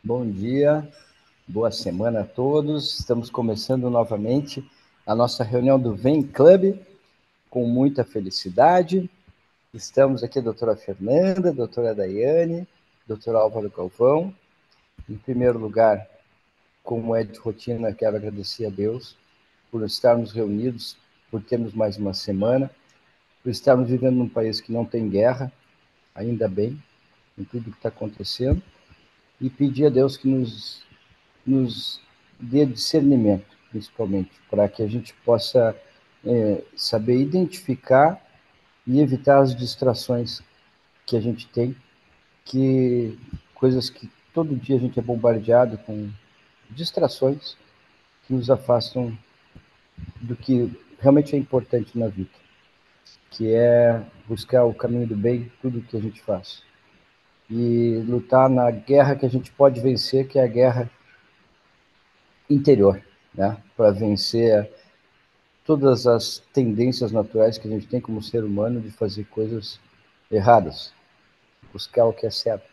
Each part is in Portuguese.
Bom dia, boa semana a todos. Estamos começando novamente a nossa reunião do Vem Club, com muita felicidade. Estamos aqui a doutora Fernanda, a doutora Daiane, doutor Álvaro Galvão. Em primeiro lugar, como é de rotina, quero agradecer a Deus por estarmos reunidos, por termos mais uma semana, por estarmos vivendo num país que não tem guerra, ainda bem, em tudo que está acontecendo, e pedir a Deus que nos dê discernimento, principalmente, para que a gente possa saber identificar e evitar as distrações que a gente tem, coisas que todo dia a gente é bombardeado com distrações que nos afastam do que realmente é importante na vida, que é buscar o caminho do bem em tudo que a gente faz. E lutar na guerra que a gente pode vencer, que é a guerra interior, né? Para vencer todas as tendências naturais que a gente tem como ser humano de fazer coisas erradas, buscar o que é certo.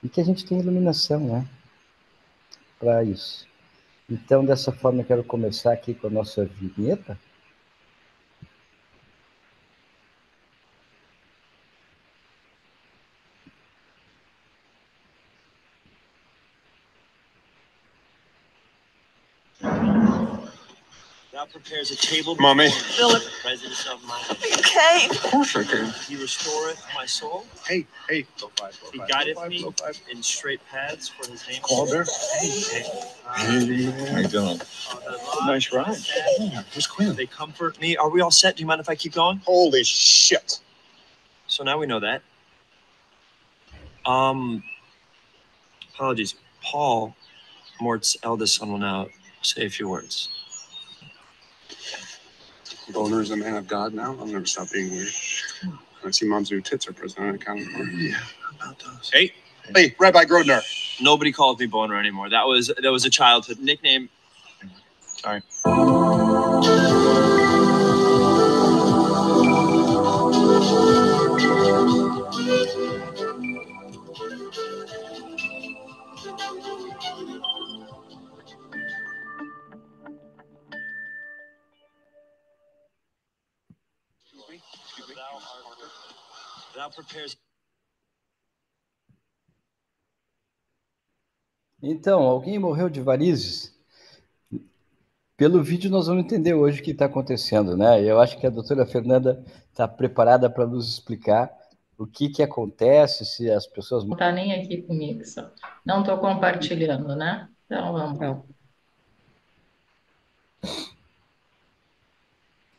E que a gente tem iluminação, né? Para isso. Então, dessa forma, eu quero começar aqui com a nossa vinheta. Thou prepares a table Mommy. Philip, the presence of my. Okay. Of course I can. He restoreth my soul. Hey. He guideth me in straight paths for his name. Calder. Hey. How you doing? Nice ride. Yeah. Where's Quinn? They comfort me. Are we all set? Do you mind if I keep going? Holy shit. So now we know that. Apologies. Paul, Mort's eldest son, will now say a few words. Boner is a man of God now. I'll never stop being weird. I see Mom's new tits are present on account of Yeah, how about those? Hey, Rabbi Grodner. Nobody calls me Boner anymore. That was a childhood nickname. Sorry. Thou prepares. Então, alguém morreu de varizes? Pelo vídeo nós vamos entender hoje o que está acontecendo, né? Eu acho que a doutora Fernanda está preparada para nos explicar o que acontece, se as pessoas... Não está nem aqui comigo, só. Não estou compartilhando, né? Então, vamos lá.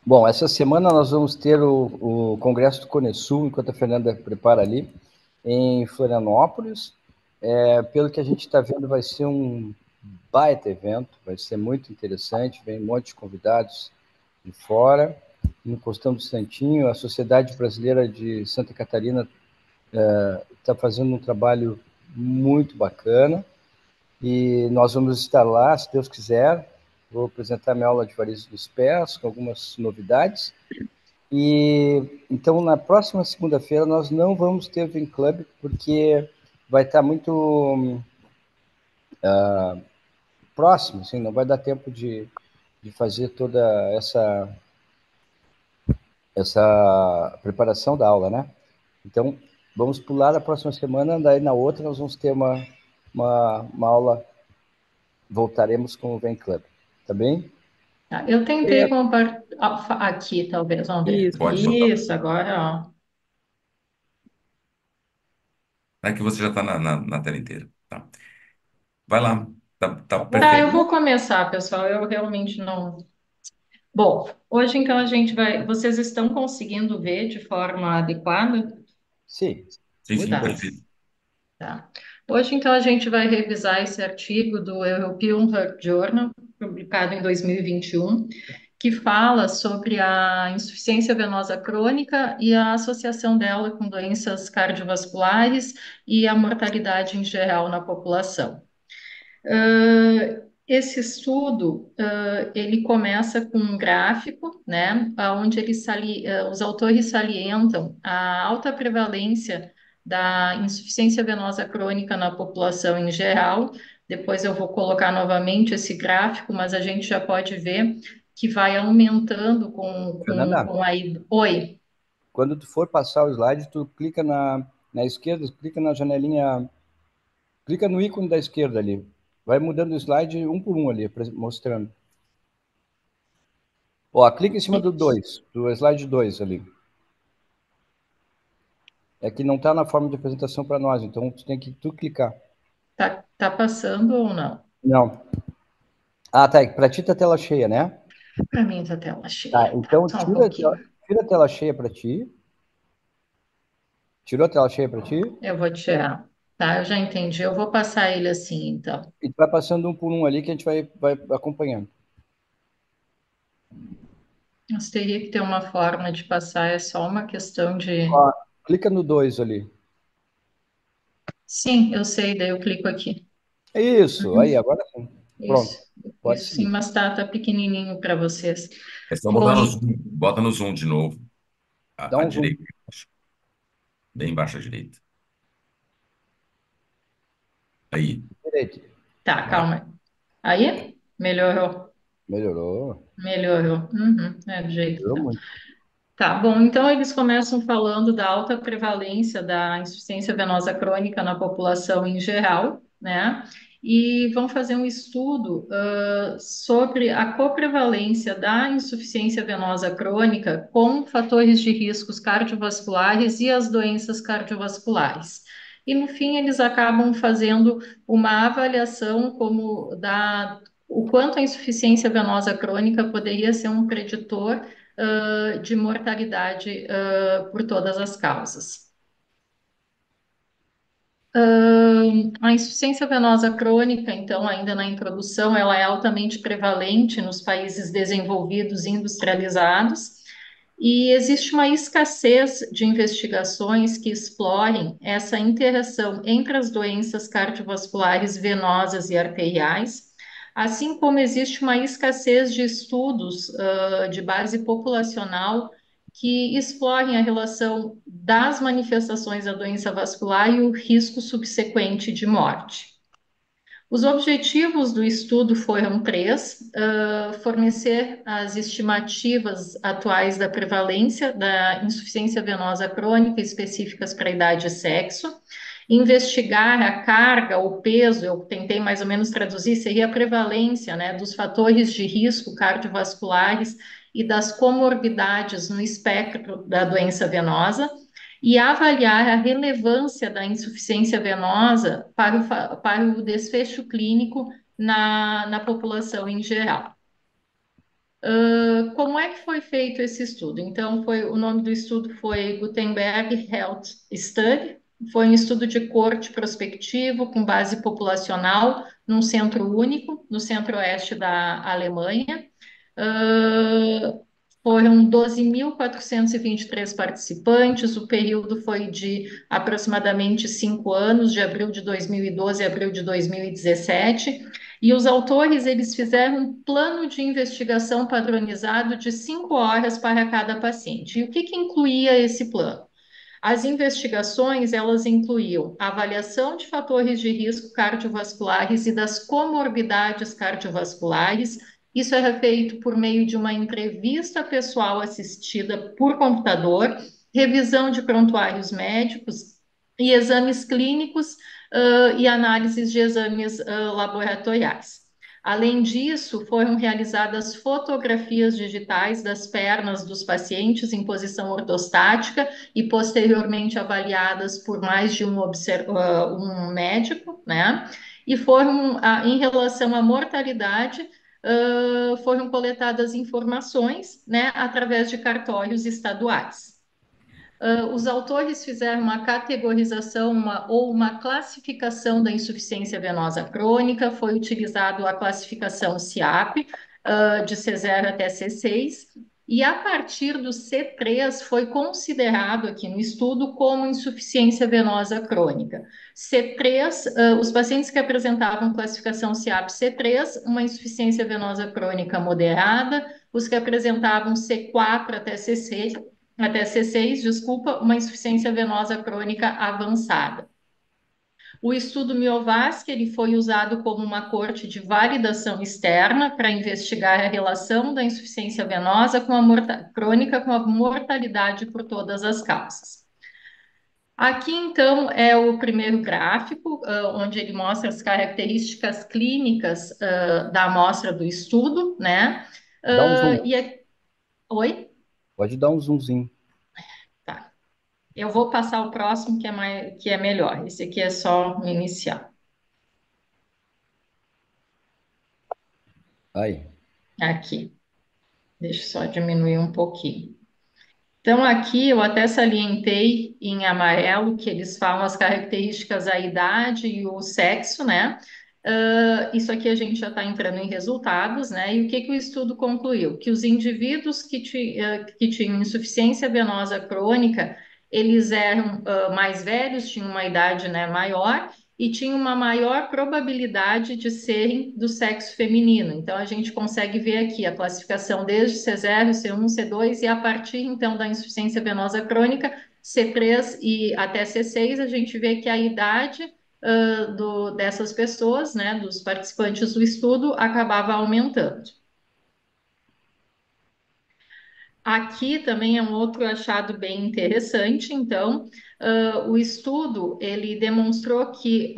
Bom, essa semana nós vamos ter o Congresso do Conesul, enquanto a Fernanda prepara ali, em Florianópolis. Pelo que a gente está vendo, vai ser um baita evento, vai ser muito interessante, vem um monte de convidados de fora. No Costão do Santinho, a Sociedade Brasileira de Santa Catarina está fazendo um trabalho muito bacana, e nós vamos estar lá, se Deus quiser. Vou apresentar minha aula de varizes dos pés, com algumas novidades. E então, na próxima segunda-feira, nós não vamos ter Vem Club, porque vai estar muito próximo, assim, não vai dar tempo de fazer toda essa preparação da aula, né? Então, vamos pular a próxima semana, daí na outra nós vamos ter uma aula, voltaremos com o Vem Club, tá bem? Tá, eu tentei compartilhar aqui, talvez, vamos ver. Pode soltar. Isso, agora, ó. É que você já está na tela inteira. Tá. Vai lá. Tá Tá, eu perfeito. vou começar, pessoal. Eu realmente não. Bom, hoje então a gente vai. Vocês estão conseguindo ver de forma adequada? Sim, Sim, Tá. perfeito. Tá. Hoje, então, a gente vai revisar esse artigo do European Heart Journal, publicado em 2021, que fala sobre a insuficiência venosa crônica e a associação dela com doenças cardiovasculares e a mortalidade em geral na população. Esse estudo, ele começa com um gráfico, né, onde os autores salientam a alta prevalência da insuficiência venosa crônica na população em geral. Depois eu vou colocar novamente esse gráfico, mas a gente já pode ver que vai aumentando Fernanda, com a... Oi, quando tu for passar o slide, tu clica na esquerda, clica na janelinha, clica no ícone da esquerda ali. Vai mudando o slide um por um ali, mostrando. Ó, clica em cima do 2, do slide 2 ali. É que não está na forma de apresentação para nós, então tu tem que clicar. tá passando ou não? Não. Ah, tá. Para ti tá tela cheia, né? Para mim tá tela Tá, cheia. Tá, então só um pouquinho. tira a tela cheia para ti. Tirou a tela cheia para ti? Eu vou tirar. Tá, eu já entendi. Eu vou passar ele assim, então. E tu vai passando um por um ali que a gente vai acompanhando. Mas teria que ter uma forma de passar, é só uma questão de. Ó, clica no 2 ali. Sim, eu sei, daí eu clico aqui. Isso, aí, Uhum. agora sim. Isso, Pronto, pode isso sim, seguir. mas tá pequenininho para vocês. É só botar no Bom, zoom, bota no zoom de novo, Dá à um zoom direita, bem embaixo à direita. Aí, direito. tá, calma. Aí, melhorou. Melhorou. Melhorou. Uhum, é do jeito que Melhorou tá. muito. Tá, bom, então eles começam falando da alta prevalência da insuficiência venosa crônica na população em geral, né? E vão fazer um estudo sobre a coprevalência da insuficiência venosa crônica com fatores de riscos cardiovasculares e as doenças cardiovasculares. E no fim eles acabam fazendo uma avaliação como da o quanto a insuficiência venosa crônica poderia ser um preditor de mortalidade por todas as causas. A insuficiência venosa crônica, então, ainda na introdução, ela é altamente prevalente nos países desenvolvidos e industrializados, e existe uma escassez de investigações que explorem essa interação entre as doenças cardiovasculares venosas e arteriais, assim como existe uma escassez de estudos de base populacional que explorem a relação das manifestações da doença vascular e o risco subsequente de morte. Os objetivos do estudo foram três: fornecer as estimativas atuais da prevalência da insuficiência venosa crônica específicas para idade e sexo, investigar a carga, o peso, eu tentei mais ou menos traduzir, seria a prevalência, né, dos fatores de risco cardiovasculares e das comorbidades no espectro da doença venosa, e avaliar a relevância da insuficiência venosa para o desfecho clínico na população em geral. Como é que foi feito esse estudo? Então, o nome do estudo foi Gutenberg Health Study. Foi um estudo de corte prospectivo com base populacional num centro único, no centro-oeste da Alemanha. Foram 12.423 participantes, o período foi de aproximadamente 5 anos, de abril de 2012 a abril de 2017, e os autores eles fizeram um plano de investigação padronizado de 5 horas para cada paciente. E o que incluía esse plano? As investigações, elas incluíam a avaliação de fatores de risco cardiovasculares e das comorbidades cardiovasculares. Isso era feito por meio de uma entrevista pessoal assistida por computador, revisão de prontuários médicos e exames clínicos, e análises de exames laboratoriais. Além disso, foram realizadas fotografias digitais das pernas dos pacientes em posição ortostática e posteriormente avaliadas por mais de um médico, né? E foram, em relação à mortalidade, foram coletadas informações, né, através de cartórios estaduais. Os autores fizeram uma categorização ou uma classificação da insuficiência venosa crônica, foi utilizado a classificação SIAP, de C0 até C6, e a partir do C3 foi considerado aqui no estudo como insuficiência venosa crônica. C3, os pacientes que apresentavam classificação SIAP C3, uma insuficiência venosa crônica moderada, os que apresentavam C4 até C6, até C6, desculpa, uma insuficiência venosa crônica avançada. O estudo Miovaski ele foi usado como uma corte de validação externa para investigar a relação da insuficiência venosa com a crônica com a mortalidade por todas as causas. Aqui, então, é o primeiro gráfico, onde ele mostra as características clínicas da amostra do estudo, né? Dá um zoom. Oi? Pode dar um zoomzinho. Tá. Eu vou passar o próximo, que é melhor. Esse aqui é só o inicial. Aí. Aqui. Deixa eu só diminuir um pouquinho. Então, aqui eu até salientei em amarelo que eles falam as características, a idade e o sexo, né? Isso aqui a gente já está entrando em resultados, né? E o que o estudo concluiu? Que os indivíduos que tinham insuficiência venosa crônica, eles eram mais velhos, tinham uma idade, né, maior e tinham uma maior probabilidade de serem do sexo feminino. Então, a gente consegue ver aqui a classificação desde C0, C1, C2 e a partir, então, da insuficiência venosa crônica, C3 e até C6, a gente vê que a idade dessas pessoas, né, dos participantes do estudo, acabava aumentando. Aqui também é um outro achado bem interessante, então, o estudo, ele demonstrou que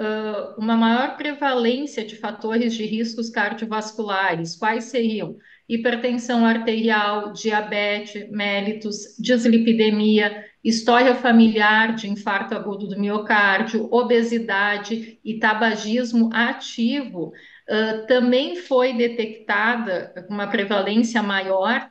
uma maior prevalência de fatores de riscos cardiovasculares, quais seriam? Hipertensão arterial, diabetes, mellitus, dislipidemia, história familiar de infarto agudo do miocárdio, obesidade e tabagismo ativo, também foi detectada uma prevalência maior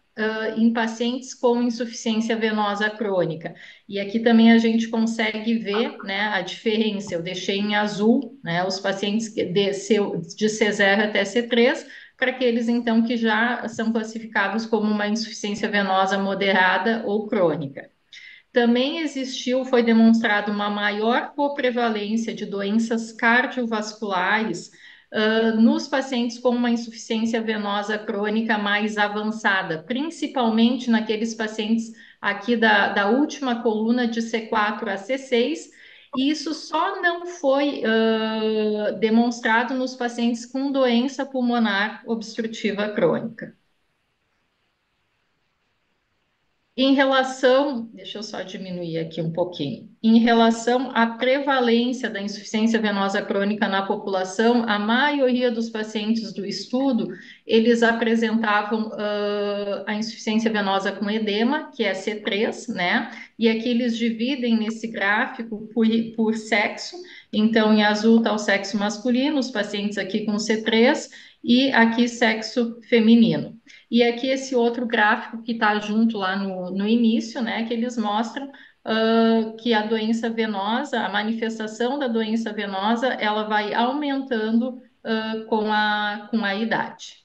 em pacientes com insuficiência venosa crônica. E aqui também a gente consegue ver, né, a diferença. Eu deixei em azul, né, os pacientes de C0 até C3, para aqueles, então, que já são classificados como uma insuficiência venosa moderada ou crônica. Também foi demonstrado uma maior coprevalência de doenças cardiovasculares nos pacientes com uma insuficiência venosa crônica mais avançada, principalmente naqueles pacientes aqui da última coluna de C4 a C6, e isso só não foi demonstrado nos pacientes com doença pulmonar obstrutiva crônica. Em relação, deixa eu só diminuir aqui um pouquinho. Em relação à prevalência da insuficiência venosa crônica na população, a maioria dos pacientes do estudo, eles apresentavam a insuficiência venosa com edema, que é C3, né? E aqui eles dividem nesse gráfico por sexo. Então, em azul está o sexo masculino, os pacientes aqui com C3, e aqui sexo feminino. E aqui esse outro gráfico que está junto lá no início, né, que eles mostram que a doença venosa, a manifestação da doença venosa, ela vai aumentando com a idade.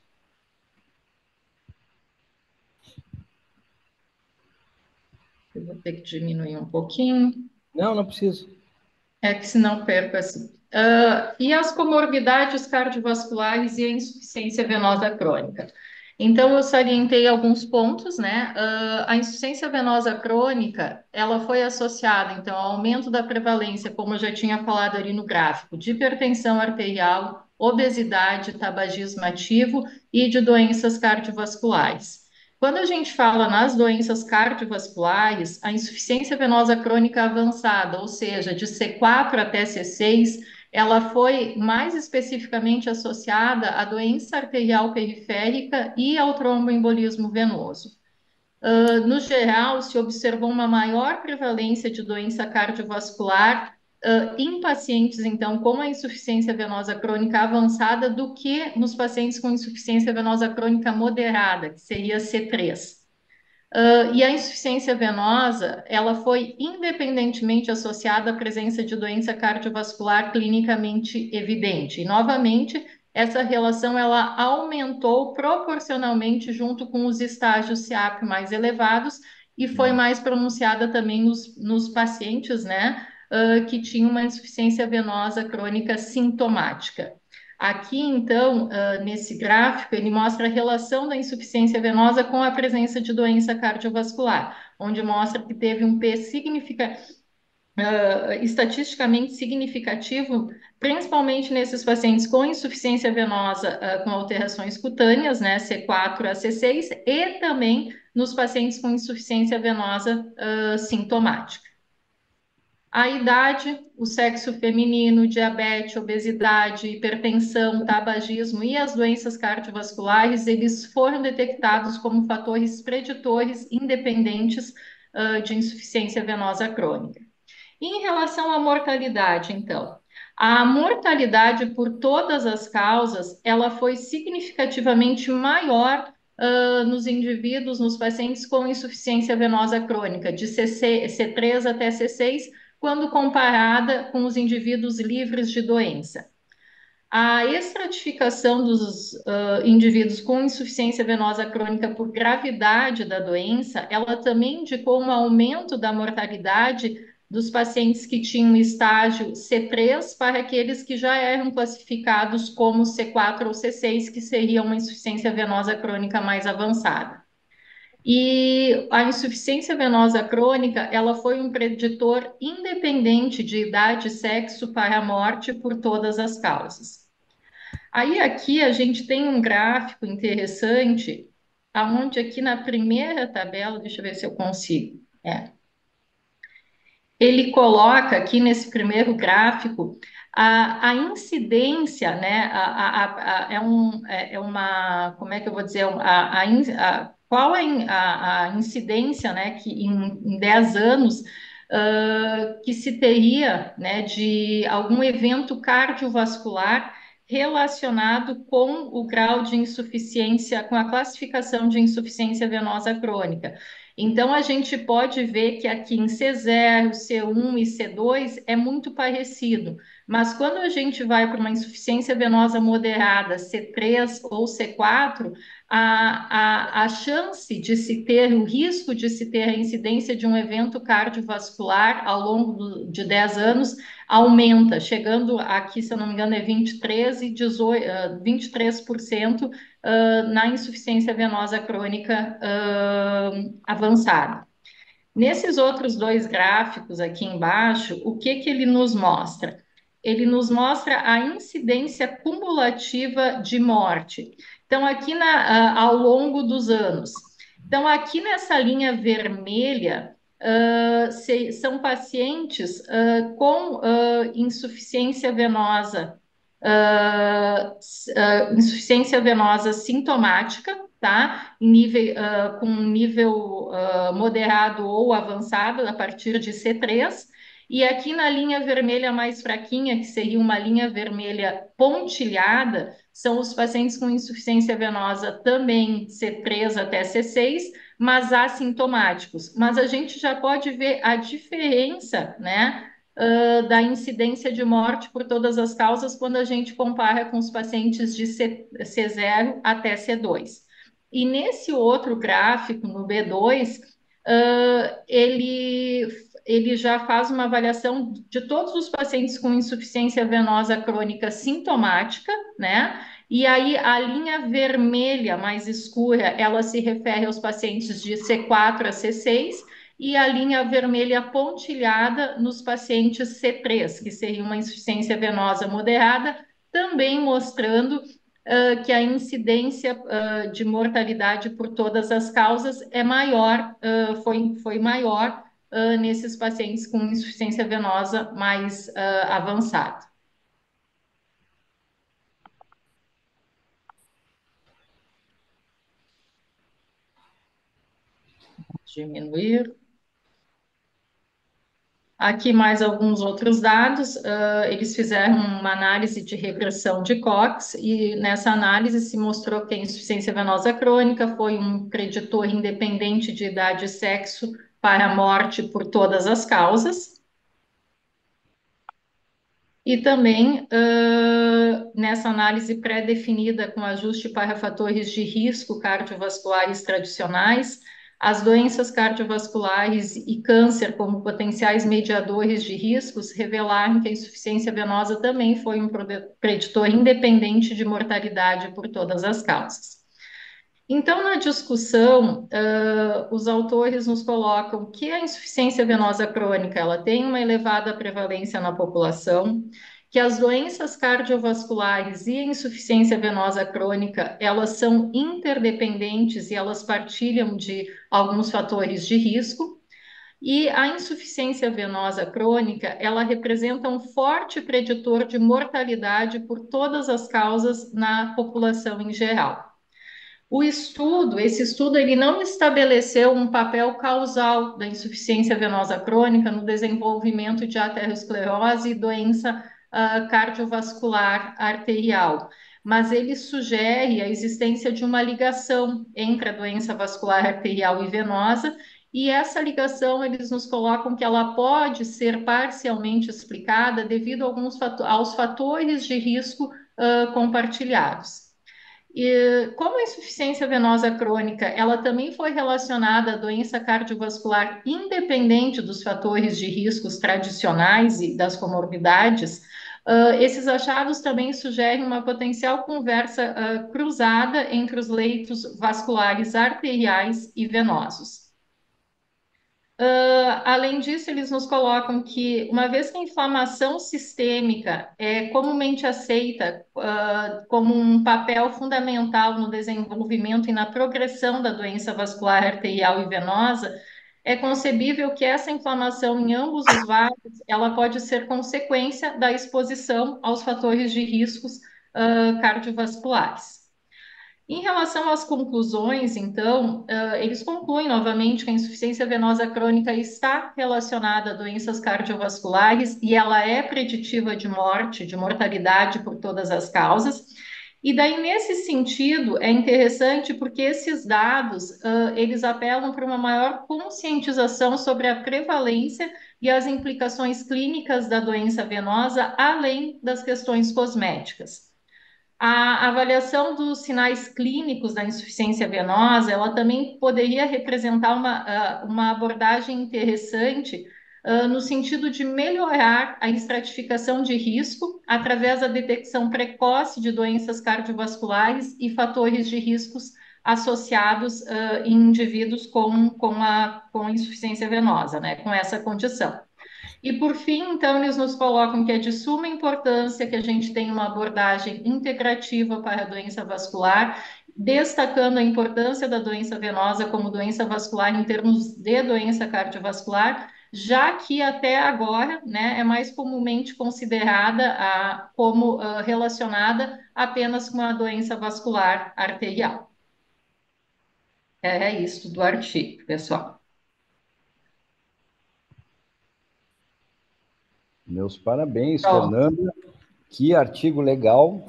Eu vou ter que diminuir um pouquinho. Não, não preciso. É que senão perco assim. E as comorbidades cardiovasculares e a insuficiência venosa crônica. Então, eu salientei alguns pontos, né? A insuficiência venosa crônica, ela foi associada, então, ao aumento da prevalência, como eu já tinha falado ali no gráfico, de hipertensão arterial, obesidade, tabagismo ativo e de doenças cardiovasculares. Quando a gente fala nas doenças cardiovasculares, a insuficiência venosa crônica avançada, ou seja, de C4 até C6, ela foi mais especificamente associada à doença arterial periférica e ao tromboembolismo venoso. No geral, se observou uma maior prevalência de doença cardiovascular em pacientes, então, com a insuficiência venosa crônica avançada do que nos pacientes com insuficiência venosa crônica moderada, que seria C3. E a insuficiência venosa, ela foi independentemente associada à presença de doença cardiovascular clinicamente evidente. E, novamente, essa relação ela aumentou proporcionalmente junto com os estágios SEAP mais elevados e foi mais pronunciada também nos pacientes, né, que tinham uma insuficiência venosa crônica sintomática. Aqui, então, nesse gráfico, ele mostra a relação da insuficiência venosa com a presença de doença cardiovascular, onde mostra que teve um P estatisticamente significativo, principalmente nesses pacientes com insuficiência venosa, com alterações cutâneas, né, C4 a C6, e também nos pacientes com insuficiência venosa sintomática. A idade, o sexo feminino, diabetes, obesidade, hipertensão, tabagismo e as doenças cardiovasculares, eles foram detectados como fatores preditores independentes de insuficiência venosa crônica. E em relação à mortalidade, então, a mortalidade por todas as causas, ela foi significativamente maior nos indivíduos, nos pacientes com insuficiência venosa crônica, de C3 até C6, quando comparada com os indivíduos livres de doença. A estratificação dos indivíduos com insuficiência venosa crônica por gravidade da doença, ela também indicou um aumento da mortalidade dos pacientes que tinham estágio C3 para aqueles que já eram classificados como C4 ou C6, que seria uma insuficiência venosa crônica mais avançada. E a insuficiência venosa crônica, ela foi um preditor independente de idade e sexo para a morte por todas as causas. Aí aqui a gente tem um gráfico interessante, aonde aqui na primeira tabela, deixa eu ver se eu consigo. Ele coloca aqui nesse primeiro gráfico a incidência, né? É uma, como é que eu vou dizer? Qual a incidência, né? Que em 10 anos que se teria, né? De algum evento cardiovascular relacionado com o grau de insuficiência, com a classificação de insuficiência venosa crônica. Então, a gente pode ver que aqui em C0, C1 e C2 é muito parecido, mas quando a gente vai para uma insuficiência venosa moderada, C3 ou C4, a chance de se ter, o risco de se ter a incidência de um evento cardiovascular ao longo de 10 anos aumenta, chegando aqui, se eu não me engano, é 23 e 23% na insuficiência venosa crônica avançada. Nesses outros dois gráficos aqui embaixo, o que ele nos mostra? Ele nos mostra a incidência cumulativa de morte. Então, aqui ao longo dos anos. Então, aqui nessa linha vermelha, são pacientes com insuficiência venosa insuficiência venosa sintomática, tá? Com nível moderado ou avançado, a partir de C3. E aqui na linha vermelha mais fraquinha, que seria uma linha vermelha pontilhada, são os pacientes com insuficiência venosa também C3 até C6, mas assintomáticos. Mas a gente já pode ver a diferença, né? Da incidência de morte por todas as causas quando a gente compara com os pacientes de C0 até C2. E nesse outro gráfico, no B2, ele já faz uma avaliação de todos os pacientes com insuficiência venosa crônica sintomática, né? E aí a linha vermelha mais escura, ela se refere aos pacientes de C4 a C6, e a linha vermelha pontilhada nos pacientes C3, que seria uma insuficiência venosa moderada, também mostrando que a incidência de mortalidade por todas as causas é maior, foi maior nesses pacientes com insuficiência venosa mais avançada. Diminuir. Aqui mais alguns outros dados, eles fizeram uma análise de regressão de Cox e nessa análise se mostrou que a insuficiência venosa crônica foi um preditor independente de idade e sexo para a morte por todas as causas. E também, nessa análise pré-definida com ajuste para fatores de risco cardiovasculares tradicionais, as doenças cardiovasculares e câncer como potenciais mediadores de riscos revelaram que a insuficiência venosa também foi um preditor independente de mortalidade por todas as causas. Então, na discussão, os autores nos colocam que a insuficiência venosa crônica ela tem uma elevada prevalência na população, que as doenças cardiovasculares e a insuficiência venosa crônica elas são interdependentes e elas partilham de alguns fatores de risco. E a insuficiência venosa crônica, ela representa um forte preditor de mortalidade por todas as causas na população em geral. Esse estudo, ele não estabeleceu um papel causal da insuficiência venosa crônica no desenvolvimento de aterosclerose e doença cardiovascular arterial, mas ele sugere a existência de uma ligação entre a doença vascular arterial e venosa, e essa ligação eles nos colocam que ela pode ser parcialmente explicada devido a aos fatores de risco compartilhados. E como a insuficiência venosa crônica, ela também foi relacionada à doença cardiovascular independente dos fatores de riscos tradicionais e das comorbidades, esses achados também sugerem uma potencial conversa cruzada entre os leitos vasculares arteriais e venosos. Além disso, eles nos colocam que, uma vez que a inflamação sistêmica é comumente aceita como um papel fundamental no desenvolvimento e na progressão da doença vascular arterial e venosa, é concebível que essa inflamação em ambos os vasos, ela pode ser consequência da exposição aos fatores de riscos cardiovasculares. Em relação às conclusões, então, eles concluem novamente que a insuficiência venosa crônica está relacionada a doenças cardiovasculares e ela é preditiva de morte, de mortalidade por todas as causas. E daí, nesse sentido, é interessante porque esses dados, eles apelam para uma maior conscientização sobre a prevalência e as implicações clínicas da doença venosa, além das questões cosméticas. A avaliação dos sinais clínicos da insuficiência venosa, ela também poderia representar uma abordagem interessante no sentido de melhorar a estratificação de risco através da detecção precoce de doenças cardiovasculares e fatores de riscos associados em indivíduos com insuficiência venosa, né, com essa condição. E por fim, então, eles nos colocam que é de suma importância que a gente tenha uma abordagem integrativa para a doença vascular, destacando a importância da doença venosa como doença vascular em termos de doença cardiovascular, já que até agora, né, é mais comumente considerada como relacionada apenas com a doença vascular arterial. É isso do artigo, pessoal. Meus parabéns, Pronto. Fernanda. Que artigo legal,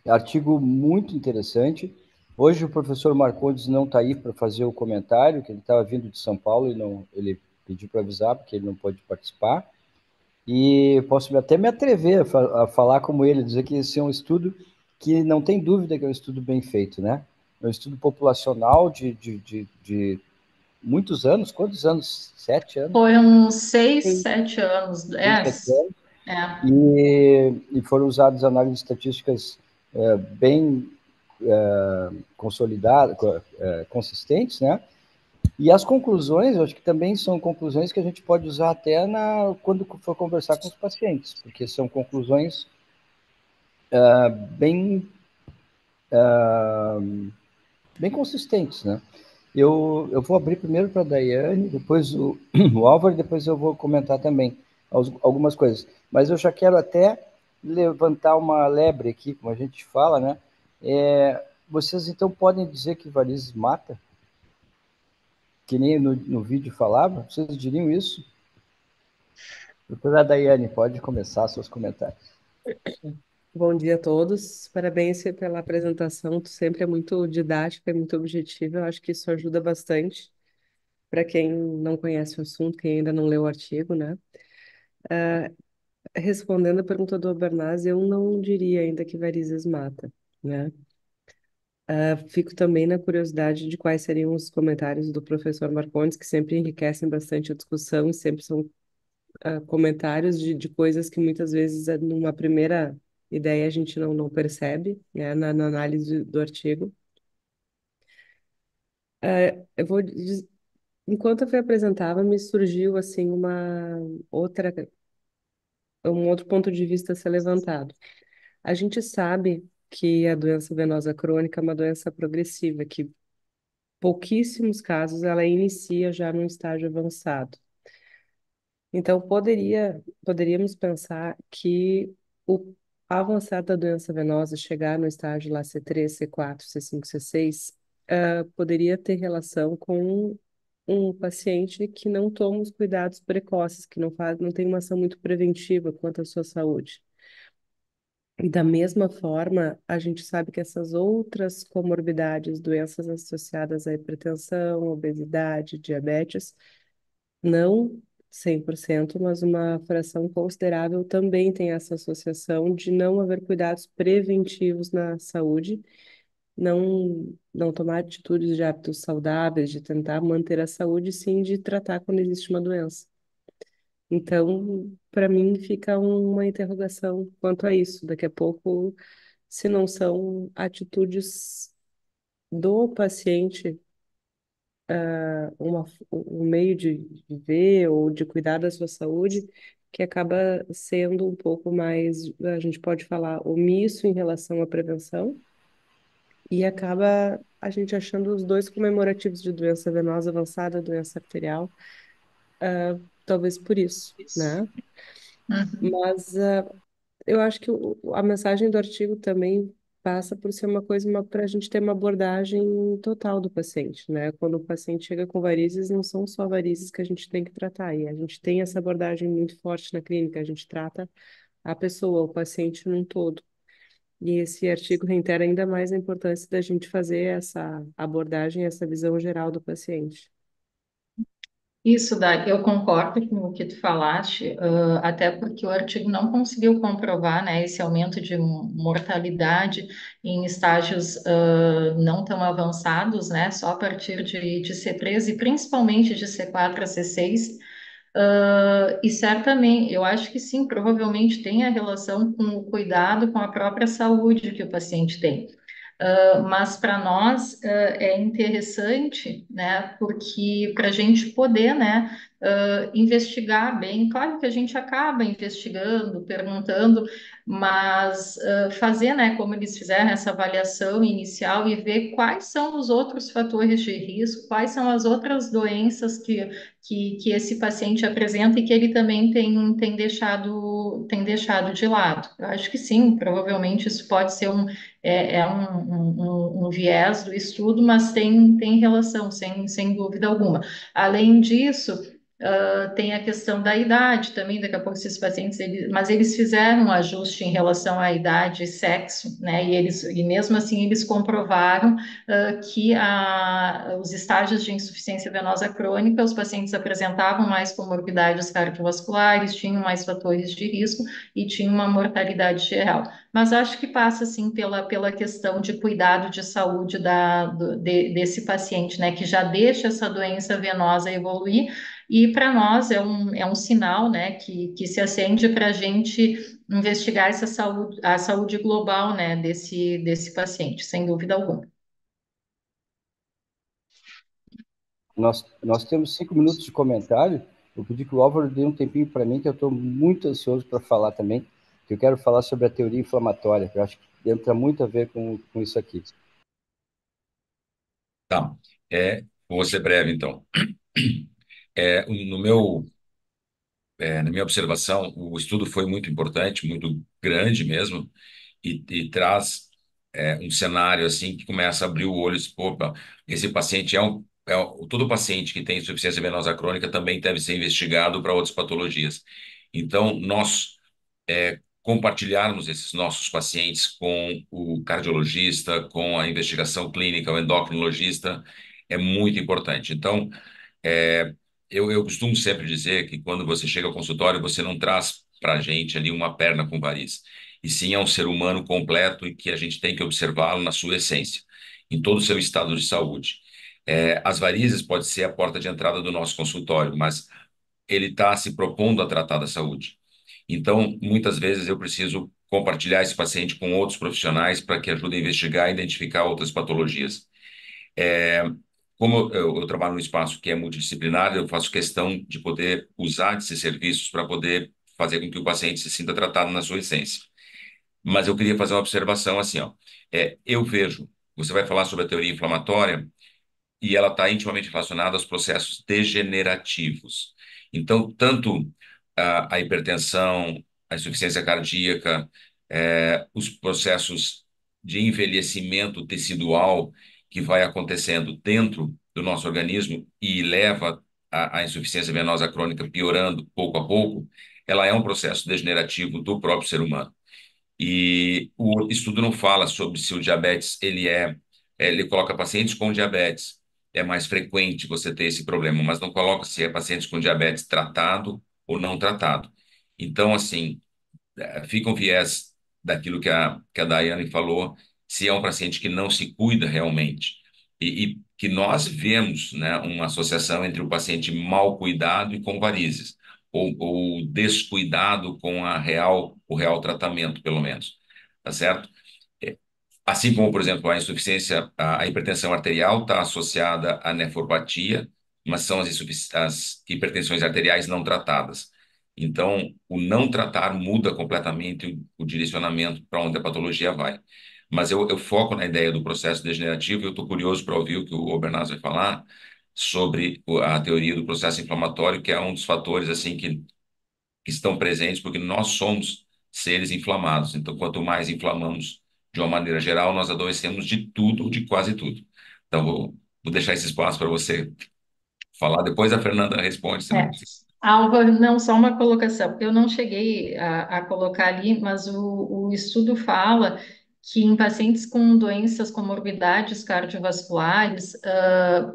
artigo muito interessante. Hoje o professor Marcondes não está aí para fazer o comentário, que ele estava vindo de São Paulo e ele pediu para avisar, porque ele não pode participar. E posso até me atrever a falar como ele, dizer que esse é um estudo que não tem dúvida que é um estudo bem feito, né? É um estudo populacional de muitos anos. Quantos anos? 7 anos? Foram 6, 7 anos. 7 anos. É. E foram usadas análises estatísticas bem consolidadas, consistentes, né? E as conclusões, eu acho que também são conclusões que a gente pode usar até quando for conversar com os pacientes, porque são conclusões bem consistentes, né? Eu vou abrir primeiro para a Daiane, depois o Álvaro, depois eu vou comentar também algumas coisas. Mas eu já quero até levantar uma lebre aqui, como a gente fala, né? Vocês então podem dizer que varizes mata? Que nem no vídeo falava? Vocês diriam isso? Doutora Daiane, pode começar seus comentários. Bom dia a todos. Parabéns pela apresentação. Tu sempre é muito didática e muito objetiva. Eu acho que isso ajuda bastante para quem não conhece o assunto, quem ainda não leu o artigo, né? Respondendo a pergunta do Albernaz, eu não diria ainda que varizes mata, né? Fico também na curiosidade de quais seriam os comentários do professor Marcondes, que sempre enriquecem bastante a discussão e sempre são comentários de coisas que muitas vezes, numa primeira ideia, a gente não percebe, né, na análise do artigo. Eu vou enquanto eu apresentava, me surgiu assim outra um outro ponto de vista a ser levantado. A gente sabe que a doença venosa crônica é uma doença progressiva, que pouquíssimos casos ela inicia já num estágio avançado. Então, poderíamos pensar que o avançar da doença venosa, chegar no estágio lá C3, C4, C5, C6, poderia ter relação com um paciente que não toma os cuidados precoces, que não tem uma ação muito preventiva quanto à sua saúde. E da mesma forma, a gente sabe que essas outras comorbidades, doenças associadas à hipertensão, obesidade, diabetes, não 100%, mas uma fração considerável também tem essa associação de não haver cuidados preventivos na saúde, não tomar atitudes de hábitos saudáveis, de tentar manter a saúde, sim de tratar quando existe uma doença. Então, para mim, fica uma interrogação quanto a isso. Daqui a pouco, se não são atitudes do paciente, um meio de viver ou de cuidar da sua saúde, que acaba sendo um pouco mais, a gente pode falar, omisso em relação à prevenção, e acaba a gente achando os dois comemorativos de doença venosa avançada, doença arterial, talvez por isso, né? Uhum. Mas eu acho que a mensagem do artigo também passa por ser uma coisa para a gente ter uma abordagem total do paciente, né? Quando o paciente chega com varizes, não são só varizes que a gente tem que tratar, e a gente tem essa abordagem muito forte na clínica, a gente trata a pessoa, o paciente num todo. E esse artigo reitera ainda mais a importância da gente fazer essa abordagem, essa visão geral do paciente. Isso, Dai, eu concordo com o que tu falaste, até porque o artigo não conseguiu comprovar, né, esse aumento de mortalidade em estágios não tão avançados, né, só a partir de C3 e principalmente de C4 a C6. E certamente, eu acho que sim, provavelmente tem a relação com o cuidado com a própria saúde que o paciente tem. Mas para nós é interessante, né, porque para a gente poder, né, investigar bem, claro que a gente acaba investigando, perguntando, mas fazer, né, como eles fizeram essa avaliação inicial e ver quais são os outros fatores de risco, quais são as outras doenças que esse paciente apresenta e que ele também tem deixado de lado. Eu acho que sim, provavelmente isso pode ser um viés do estudo, mas tem relação, sem dúvida alguma. Além disso, tem a questão da idade também, daqui a pouco esses pacientes, mas eles fizeram um ajuste em relação à idade e sexo, né? E mesmo assim eles comprovaram que os estágios de insuficiência venosa crônica, os pacientes apresentavam mais comorbidades cardiovasculares, tinham mais fatores de risco e tinham uma mortalidade geral. Mas acho que passa, assim, pela questão de cuidado de saúde desse paciente, né, que já deixa essa doença venosa evoluir, e para nós é um sinal, né, que se acende para a gente investigar a saúde global, né, desse paciente, sem dúvida alguma. Nós temos 5 minutos de comentário. Eu pedi que o Álvaro dê um tempinho para mim, que eu estou muito ansioso para falar também, que eu quero falar sobre a teoria inflamatória, que eu acho que entra muito a ver com isso aqui. Tá. Vou ser breve, então. É, no meu, Na minha observação, o estudo foi muito importante, muito grande mesmo, e traz um cenário assim que começa a abrir o olho e diz, opa, esse paciente todo paciente que tem insuficiência venosa crônica também deve ser investigado para outras patologias. Então, nós compartilharmos esses nossos pacientes com o cardiologista, com a investigação clínica, o endocrinologista, é muito importante. Então, é, eu costumo sempre dizer que quando você chega ao consultório, você não traz para a gente ali uma perna com varizes, e sim é um ser humano completo e que a gente tem que observá-lo na sua essência. em todo o seu estado de saúde. As varizes pode ser a porta de entrada do nosso consultório, mas ele está se propondo a tratar da saúde. Então, muitas vezes eu preciso compartilhar esse paciente com outros profissionais para que ajudem a investigar e identificar outras patologias. É, Como eu trabalho num espaço que é multidisciplinar, eu faço questão de poder usar esses serviços para poder fazer com que o paciente se sinta tratado na sua essência. Mas eu queria fazer uma observação assim, ó. Eu vejo, você vai falar sobre a teoria inflamatória, e ela está intimamente relacionada aos processos degenerativos. Então, tanto a hipertensão, a insuficiência cardíaca, os processos de envelhecimento tecidual que vai acontecendo dentro do nosso organismo e leva à insuficiência venosa crônica piorando pouco a pouco, ela é um processo degenerativo do próprio ser humano. E o estudo não fala sobre se o diabetes ele coloca pacientes com diabetes. É mais frequente você ter esse problema, mas não coloca se é pacientes com diabetes tratado ou não tratado. Então, assim, fica um viés daquilo que a Daiane falou, se é um paciente que não se cuida realmente. E que nós vemos, né, uma associação entre o paciente mal cuidado e com varizes, ou descuidado com o real tratamento, pelo menos. Tá certo? É, Assim como, por exemplo, a insuficiência, a hipertensão arterial está associada à nefropatia, mas são as hipertensões arteriais não tratadas. Então, o não tratar muda completamente o direcionamento para onde a patologia vai. Mas eu foco na ideia do processo degenerativo e eu estou curioso para ouvir o que o Obernaz vai falar sobre a teoria do processo inflamatório, que é um dos fatores assim que estão presentes, porque nós somos seres inflamados. Então, quanto mais inflamamos de uma maneira geral, nós adoecemos de tudo, de quase tudo. Então, vou deixar esse espaço para você falar. Depois a Fernanda responde, se não É. precisa. Álvaro, não, só uma colocação. Eu não cheguei a colocar ali, mas o estudo fala que em pacientes com doenças, comorbidades cardiovasculares,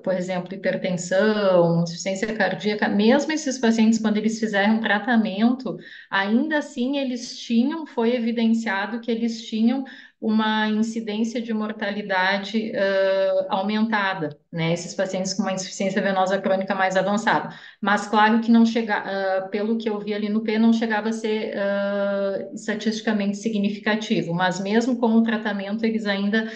por exemplo, hipertensão, insuficiência cardíaca, mesmo esses pacientes, quando eles fizeram tratamento, ainda assim eles tinham, foi evidenciado que eles tinham uma incidência de mortalidade, aumentada, né? Esses pacientes com uma insuficiência venosa crônica mais avançada. Mas claro que não chega, pelo que eu vi ali no P, não chegava a ser estatisticamente significativo, mas mesmo com o tratamento, eles ainda,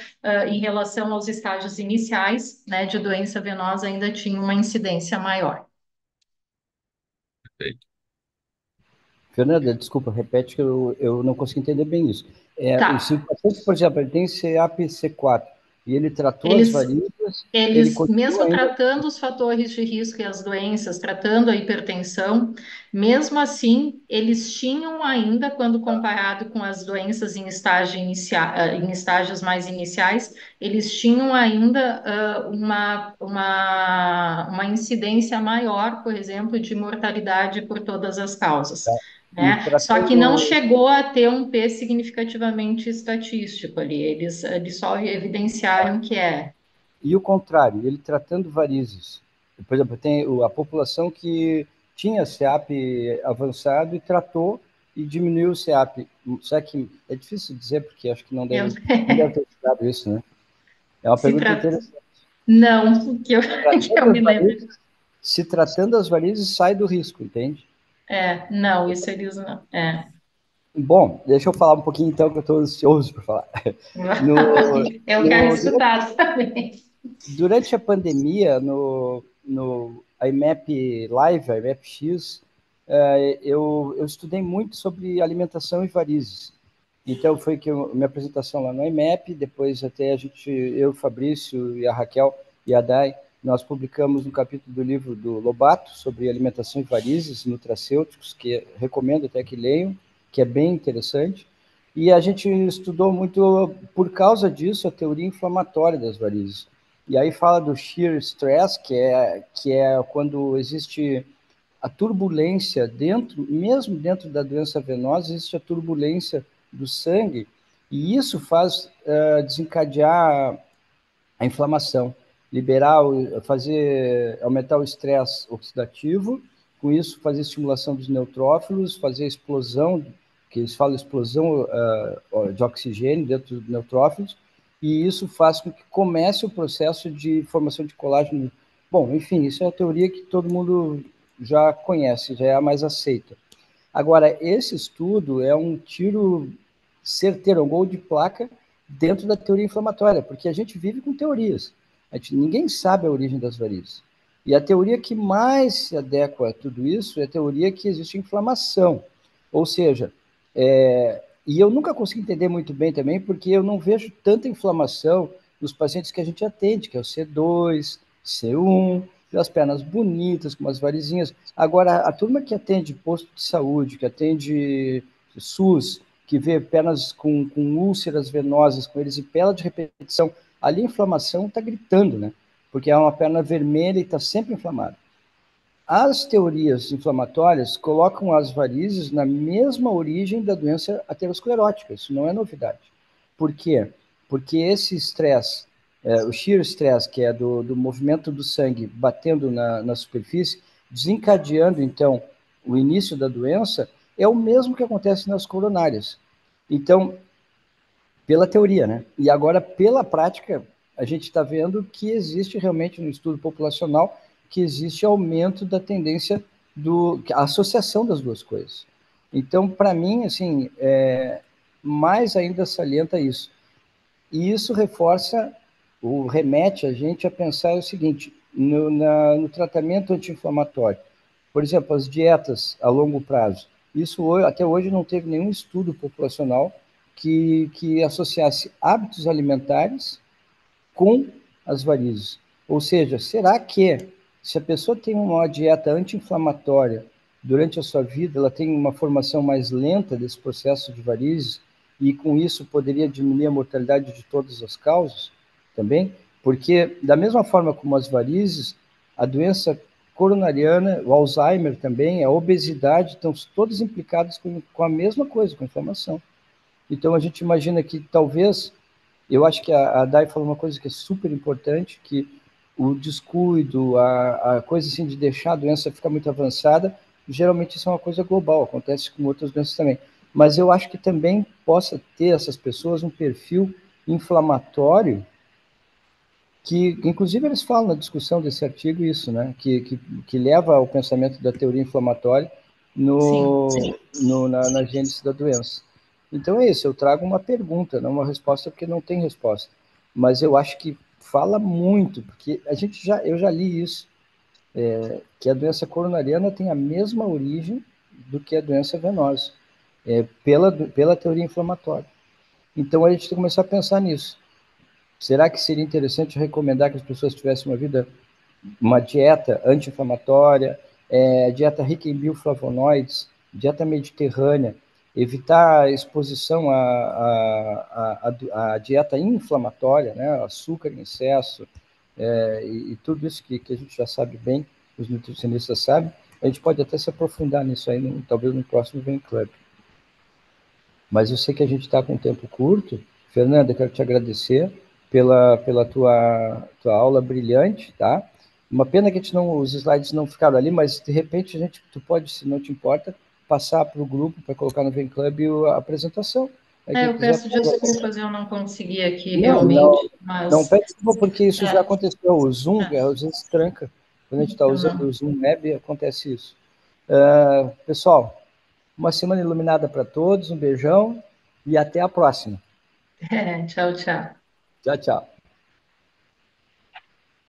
em relação aos estágios iniciais, né, de doença venosa, ainda tinham uma incidência maior. Perfeito. Fernanda, desculpa, repete que eu não consegui entender bem isso. Se o Tá. paciente, por exemplo, ele tem CAP-C4 e ele tratou as Eles varizes, ele Eles, continua mesmo ainda. tratando os fatores de risco e as doenças, tratando a hipertensão, mesmo assim, eles tinham ainda, quando comparado com as doenças em estágios mais iniciais, eles tinham ainda uma incidência maior, por exemplo, de mortalidade por todas as causas. E Né? Só que não tratando. chegou a ter um P significativamente estatístico ali, eles só evidenciaram que é. E o contrário, ele tratando varizes. Por exemplo, tem a população que tinha CEAP avançado e tratou e diminuiu o CEAP. Só que é difícil dizer, porque acho que Eu, não deve ter estudado isso, né? É uma se pergunta tra... interessante. Não, que eu Tratando me as lembro. varizes, se tratando as varizes, sai do risco, entende? Não, isso eles não. Bom, deixa eu falar um pouquinho então, que eu estou ansioso por falar. No, Eu quero no, escutar também. Durante a pandemia, no IMAP Live, IMAP X, eu estudei muito sobre alimentação e varizes. Então, foi que minha apresentação lá no IMAP, depois até eu, o Fabrício e a Raquel e a Dai, nós publicamos um capítulo do livro do Lobato sobre alimentação e varizes nutracêuticos, que recomendo até que leiam, que é bem interessante. E a gente estudou muito, por causa disso, a teoria inflamatória das varizes. E aí fala do shear stress, que é quando existe a turbulência dentro, mesmo dentro da doença venosa, existe a turbulência do sangue, e isso faz desencadear a inflamação, aumentar o estresse oxidativo, com isso fazer estimulação dos neutrófilos, fazer explosão, que eles falam explosão de oxigênio dentro dos neutrófilos, e isso faz com que comece o processo de formação de colágeno. Bom, enfim, isso é a teoria que todo mundo já conhece, já é a mais aceita. Agora, esse estudo é um tiro certeiro, um gol de placa dentro da teoria inflamatória, porque a gente vive com teorias. Ninguém sabe a origem das varizes. E a teoria que mais se adequa a tudo isso é a teoria que existe inflamação. Ou seja, e eu nunca consegui entender muito bem também, porque eu não vejo tanta inflamação nos pacientes que a gente atende, que é o C2, C1, as pernas bonitas, com umas varizinhas. Agora, a turma que atende posto de saúde, que atende SUS, que vê pernas com úlceras venosas, com erisipela de repetição, ali a inflamação está gritando, né? Porque é uma perna vermelha e está sempre inflamada. As teorias inflamatórias colocam as varizes na mesma origem da doença aterosclerótica, isso não é novidade. Por quê? Porque esse estresse, o shear stress, que é do movimento do sangue batendo na superfície, desencadeando, então, o início da doença, é o mesmo que acontece nas coronárias. Então, pela teoria, né? E agora, pela prática, a gente está vendo que existe realmente no estudo populacional que existe aumento da tendência a associação das duas coisas. Então, para mim, assim, mais ainda salienta isso. E isso reforça, ou remete a gente a pensar o seguinte, no tratamento anti-inflamatório. Por exemplo, as dietas a longo prazo. Isso até hoje não teve nenhum estudo populacional que associasse hábitos alimentares com as varizes. Ou seja, será que se a pessoa tem uma dieta anti-inflamatória durante a sua vida, ela tem uma formação mais lenta desse processo de varizes e com isso poderia diminuir a mortalidade de todas as causas também? Porque da mesma forma como as varizes, a doença coronariana, o Alzheimer também, a obesidade, estão todos implicados com a mesma coisa, com a inflamação. Então a gente imagina que talvez, eu acho que a Dai falou uma coisa que é super importante, que o descuido, a coisa assim de deixar a doença ficar muito avançada, geralmente isso é uma coisa global, acontece com outras doenças também. Mas eu acho que também possa ter essas pessoas um perfil inflamatório, que inclusive eles falam na discussão desse artigo isso, né, que leva ao pensamento da teoria inflamatória na gênese da doença. Então é isso, eu trago uma pergunta, não uma resposta, porque não tem resposta. Mas eu acho que fala muito, porque eu já li isso, que a doença coronariana tem a mesma origem do que a doença venosa, pela teoria inflamatória. Então a gente tem que começar a pensar nisso. Será que seria interessante recomendar que as pessoas tivessem uma dieta anti-inflamatória, dieta rica em bioflavonoides, dieta mediterrânea, evitar a exposição à dieta inflamatória, né, açúcar em excesso, e tudo isso que a gente já sabe bem, os nutricionistas sabem, a gente pode até se aprofundar nisso aí, talvez no próximo Vem Club. Mas eu sei que a gente está com um tempo curto. Fernanda, quero te agradecer pela tua aula brilhante, tá? Uma pena que os slides não ficaram ali, mas de repente tu pode, se não te importa, passar para o grupo para colocar no Vem Club a apresentação. Aí quem Eu quiser. peço desculpas, eu não consegui aqui Não, realmente, mas não pede desculpa, porque isso já aconteceu. O Zoom, é, às vezes tranca. Quando a gente está então usando não. o Zoom Web, acontece isso. Pessoal, uma semana iluminada para todos, um beijão e até a próxima. Tchau, tchau. Tchau, tchau.